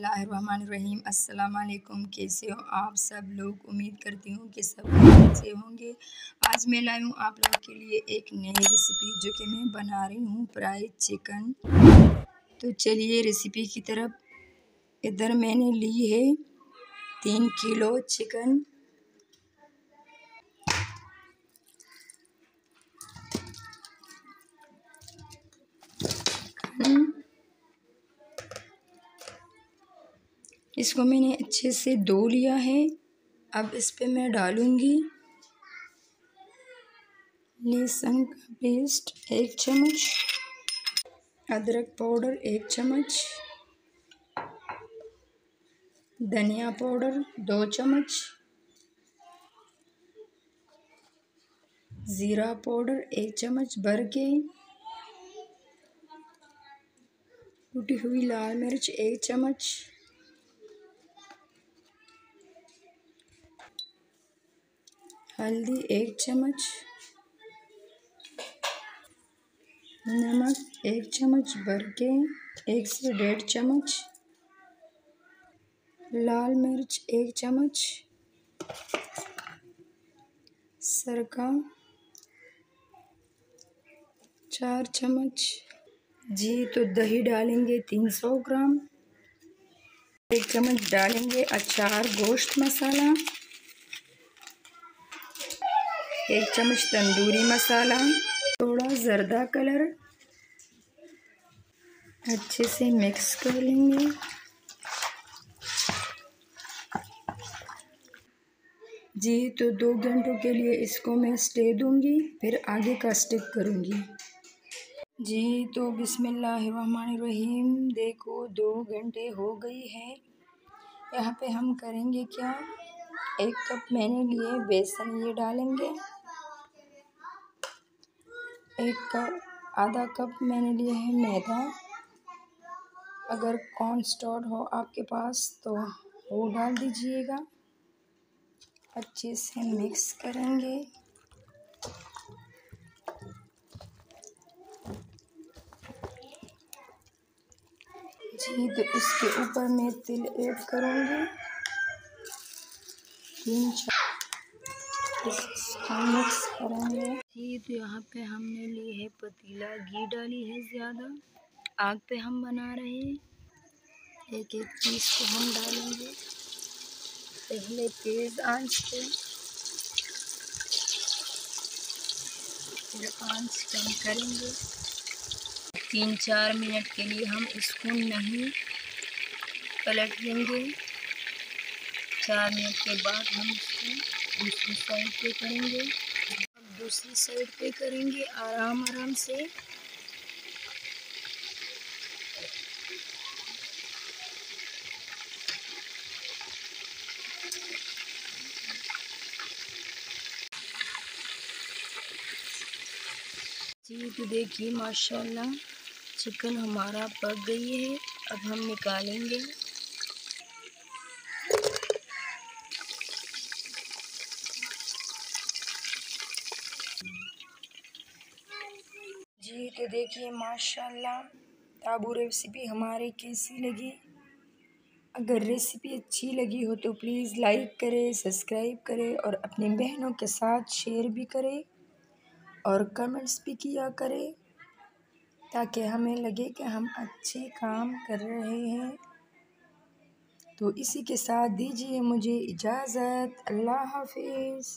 बिस्मिल्लाहिर्रहमानिर्रहीम। अस्सलाम वालेकुम। कैसे हो आप सब लोग? उम्मीद करती हूँ कि सब खैरियत से होंगे। आज मैं लाई हूँ आप लोगों के लिए एक नई रेसिपी जो कि मैं बना रही हूँ फ्राइड चिकन। तो चलिए रेसिपी की तरफ। इधर मैंने ली है 3 किलो चिकन। इसको मैंने अच्छे से धो लिया है। अब इस पे मैं डालूंगी लहसुन का पेस्ट 1 चम्मच, अदरक पाउडर 1 चम्मच, धनिया पाउडर 2 चम्मच, ज़ीरा पाउडर 1 चम्मच भर के, कुटी हुई लाल मिर्च 1 चम्मच, हल्दी 1 चम्मच, नमक 1 चम्मच भर के 1 से 1.5 चम्मच, लाल मिर्च 1 चम्मच, सरका 4 चम्मच। जी तो दही डालेंगे 300 ग्राम, 1 चम्मच डालेंगे अचार गोश्त मसाला, 1 चम्मच तंदूरी मसाला, थोड़ा जर्दा कलर। अच्छे से मिक्स कर लेंगे। जी तो 2 घंटों के लिए इसको मैं स्टे दूंगी, फिर आगे का स्टेप करूंगी। जी तो बिस्मिल्लाहिर्रहमानिर्रहीम। देखो 2 घंटे हो गई है। यहाँ पे हम करेंगे क्या, 1 कप मैंने लिए बेसन, ये डालेंगे। 1 कप, आधा कप मैंने लिए है मैदा। अगर कॉर्नस्टार्च हो आपके पास तो वो डाल दीजिएगा। अच्छे से मिक्स करेंगे। जी तो इसके ऊपर मैं तिल ऐड करूँगी 3-4, इसको मिक्स करेंगे। जी तो यहाँ पे हमने ली है पतीला, घी डाली है ज़्यादा। आग पे हम बना रहे हैं। एक एक पीस को हम डालेंगे पहले तेज़ आंच पे, फिर आंच कम करेंगे। 3-4 मिनट के लिए हम इसको नहीं पलट देंगे। 4 मिनट के बाद हम इसको दूसरी साइड पे करेंगे। अब दूसरी साइड पे करेंगे आराम आराम से। जी तो देखिए माशाल्लाह चिकन हमारा पक गई है। अब हम निकालेंगे। जी तो देखिए माशाल्लाह ताबू रेसिपी हमारी कैसी लगी। अगर रेसिपी अच्छी लगी हो तो प्लीज़ लाइक करें, सब्सक्राइब करें और अपनी बहनों के साथ शेयर भी करें और कमेंट्स भी किया करें, ताकि हमें लगे कि हम अच्छे काम कर रहे हैं। तो इसी के साथ दीजिए मुझे इजाज़त। अल्लाह हाफिज़।